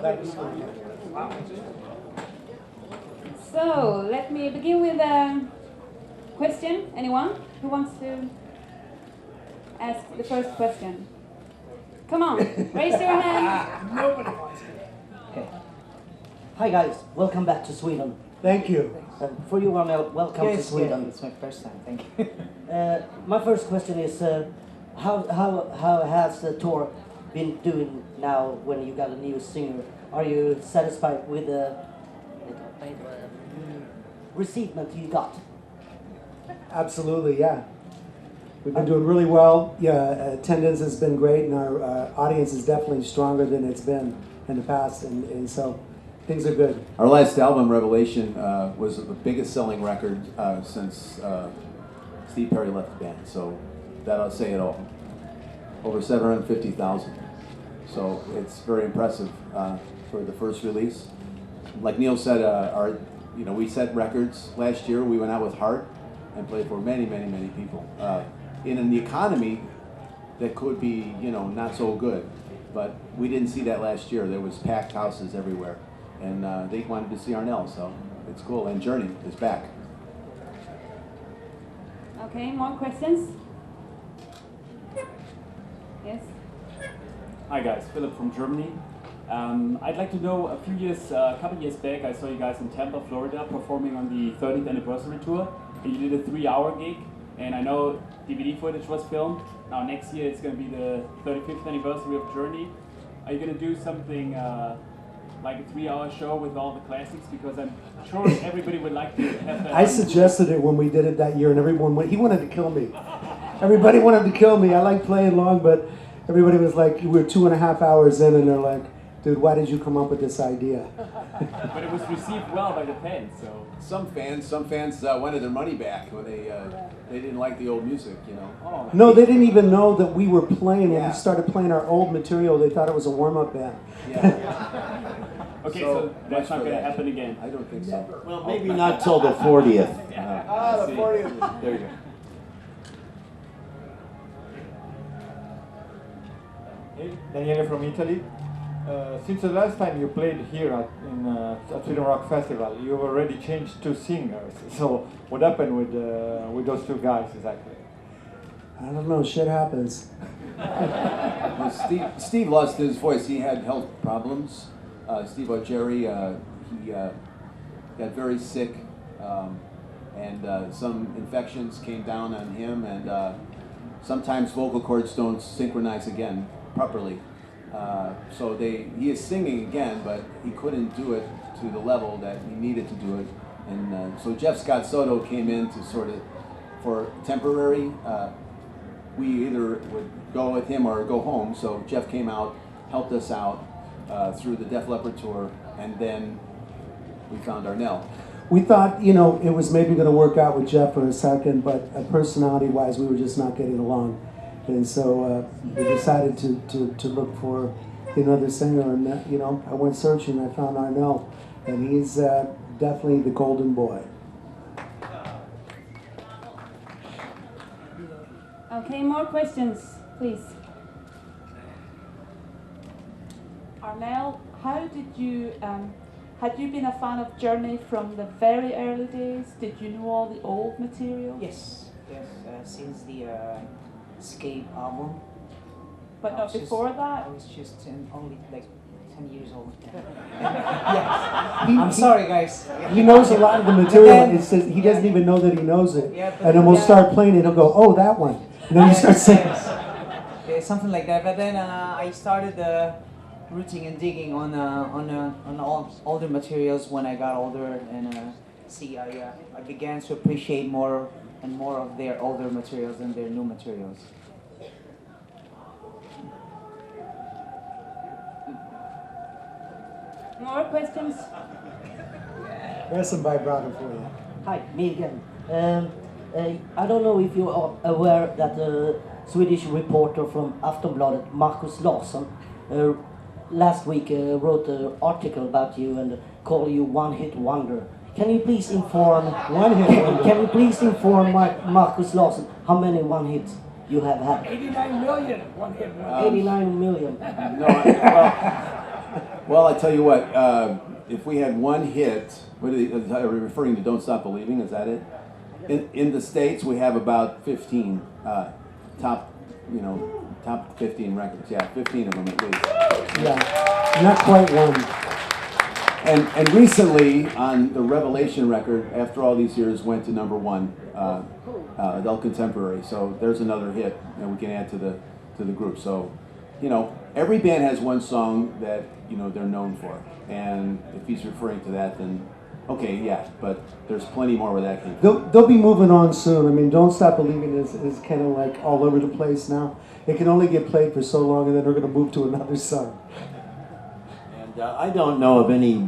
So let me begin with a question. Anyone who wants to ask the first question? Come on, raise your hand. Nobody wants to. Okay. Hi guys, welcome back to Sweden. Thank you. For you, Arnell, welcome to Sweden. It's my first time. Thank you. My first question is, how has the tour been doing now when you got a new singer? Are you satisfied with the receivement you got? Absolutely, yeah. We've been doing really well. Yeah, attendance has been great, and our audience is definitely stronger than it's been in the past, and so things are good. Our last album, Revelation, was the biggest selling record since Steve Perry left the band, so that'll say it all. Over 750,000. So it's very impressive for the first release. Like Neil said, we set records last year. We went out with Heart and played for many, many, many people. In the economy, that could be, not so good, but we didn't see that last year. There was packed houses everywhere, and they wanted to see Arnell, so it's cool. And Journey is back. Okay, more questions? Yes. Hi guys, Philip from Germany. I'd like to know, a couple years back, I saw you guys in Tampa, Florida, performing on the 30th anniversary tour, and you did a 3-hour gig, and I know DVD footage was filmed. Now next year it's going to be the 35th anniversary of Journey. Are you going to do something like a 3-hour show with all the classics? Because I'm sure everybody would like to have that. I suggested it when we did it that year, and he wanted to kill me. Everybody wanted to kill me. I like playing long, but everybody was like, we're 2.5 hours in, and they're like, dude, why did you come up with this idea? But it was received well by the fans, so. Some fans wanted their money back when they didn't like the old music, Oh, No, they didn't even know that we were playing. When Yeah. we started playing our old material, they thought it was a warm-up band. Yeah. Okay, so that's not going to happen again. I don't think so. Well, maybe not till the 40th. The 40th. There you go. Hey, Daniele from Italy. Since the last time you played here at Sweden Rock Festival, you've already changed 2 singers. So what happened with those 2 guys exactly? I don't know, shit happens. Well, Steve lost his voice. He had health problems. Steve O'Jerry, he got very sick, and some infections came down on him, and sometimes vocal cords don't synchronize again properly. So he is singing again, but he couldn't do it to the level that he needed to do it. And so Jeff Scott Soto came in to sort of, for temporary, we either would go with him or go home. So Jeff came out, helped us out through the Def Leppard tour, and then we found Arnell. We thought, it was maybe going to work out with Jeff for a second, but personality-wise, we were just not getting along. And so we decided to look for another singer, and I went searching. I found Arnell, and he's definitely the golden boy. Okay, more questions, please. Arnell, how did you, had you been a fan of Journey from the very early days? Did you know all the old material? Yes, since the Escape album. But I not was just- before that? I was just only like 10 years old. Yes. I'm sorry, guys. He knows a lot of the material. Then- It says he doesn't even know that he knows it. Yeah, but And then we'll yeah. start playing it. He'll go, "Oh, that one." And then you start singing. Yeah, something like that. But then I started rooting and digging on all older materials when I got older, and I began to appreciate more and more of their older materials than their new materials. More questions? There's some vibrato for you. Hi, me again. I don't know if you are aware that the Swedish reporter from Aftonbladet, Marcus Larsson, last week wrote an article about you and called you one-hit wonder. Can you please inform One-hit wonder. Can you please inform Marcus Larsson how many one-hits you have had? 89 million one hit. 89 million. No, well, Well, I tell you what, if we had one hit, are we referring to Don't Stop Believing, is that it? In the States, we have about 15 top 15 records. Yeah, 15 of them at least. Yeah, not quite one. And recently, on the Revelation record, after all these years, went to #1, adult contemporary. So there's another hit that we can add to the group. So, every band has one song that they're known for. And if he's referring to that, then okay, yeah. But there's plenty more where that came from. They'll be moving on soon. I mean, Don't Stop Believing is kind of like all over the place now. It can only get played for so long, and then they're going to move to another song. And I don't know of any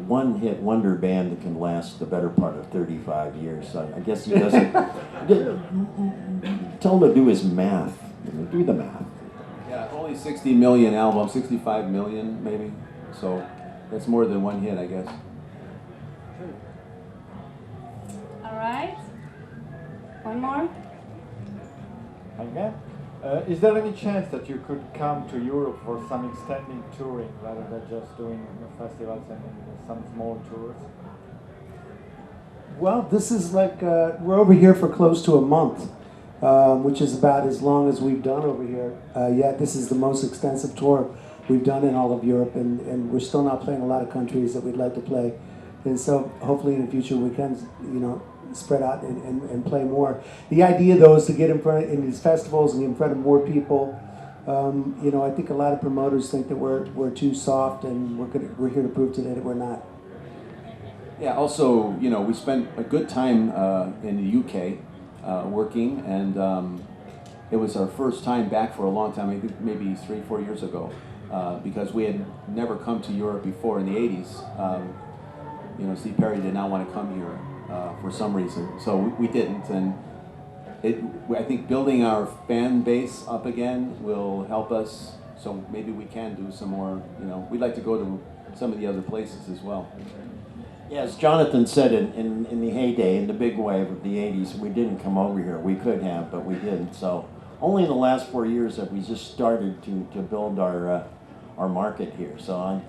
one-hit wonder band that can last the better part of 35 years. So I guess he doesn't. Tell him to do his math. Do the math. Yeah, only 60 million albums, 65 million maybe. So that's more than one hit, I guess. All right. One more. Okay. Is there any chance that you could come to Europe for some extending touring rather than just doing festivals and some small tours? Well, this is like, we're over here for close to a month, which is about as long as we've done over here. Yet this is the most extensive tour we've done in all of Europe, and we're still not playing a lot of countries that we'd like to play. And so hopefully in the future we can, spread out and play more. The idea, though, is to get in these festivals and get in front of more people. I think a lot of promoters think that we're too soft, and we're here to prove today that we're not. Yeah, also, we spent a good time in the UK working, and it was our first time back for a long time, maybe 3-4 years ago, because we had never come to Europe before in the 80s. Steve Perry did not want to come here for some reason, so we didn't, and I think building our fan base up again will help us, so maybe we can do some more, we'd like to go to some of the other places as well. Yeah, as Jonathan said, in the heyday, in the big wave of the 80s, we didn't come over here. We could have, but we didn't. So only in the last 4 years have we just started to build our market here. So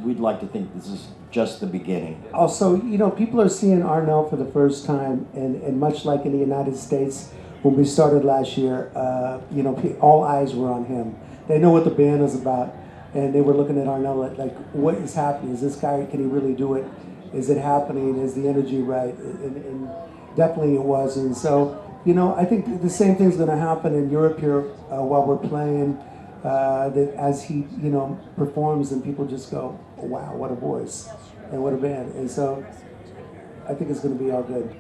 we'd like to think this is just the beginning. Also, people are seeing Arnel for the first time, and much like in the United States, when we started last year, all eyes were on him. They know what the band is about, and they were looking at Arnel like, what is happening? Is this guy, can he really do it? Is it happening? Is the energy right? And definitely it was. And so, I think the same thing's going to happen in Europe here while we're playing. That as he, performs, and people just go, oh, wow, what a voice and what a band. And so I think it's going to be all good.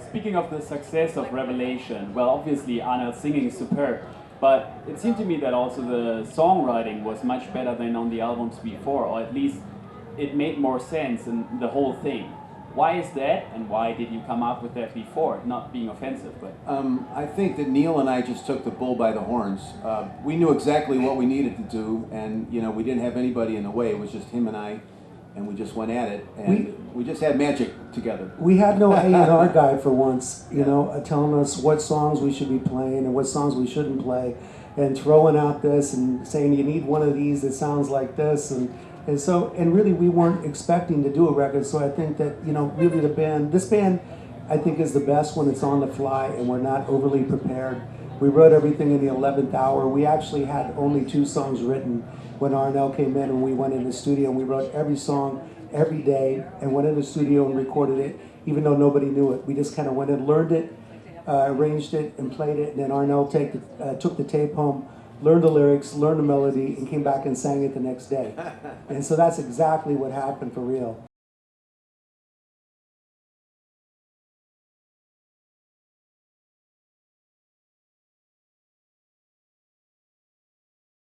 Speaking of the success of Revelation, well, obviously Arnold's singing is superb, but it seemed to me that also the songwriting was much better than on the albums before, or at least it made more sense in the whole thing. Why is that, and why did you come up with that before? Not being offensive, but... I think that Neil and I just took the bull by the horns. We knew exactly what we needed to do, and we didn't have anybody in the way. It was just him and I, and we just went at it, and we just had magic together. We had no A&R guy for once, telling us what songs we should be playing and what songs we shouldn't play, and throwing out this and saying you need one of these that sounds like this, and really we weren't expecting to do a record. So I think that really this band I think is the best when it's on the fly and we're not overly prepared. We wrote everything in the 11th hour. We actually had only 2 songs written when Arnel came in, and we went in the studio and we wrote every song every day and went in the studio and recorded it, even though nobody knew it. We just kind of went in, learned it, arranged it, and played it, and then Arnel took the tape home, learned the lyrics, learned the melody, and came back and sang it the next day. And so that's exactly what happened for real.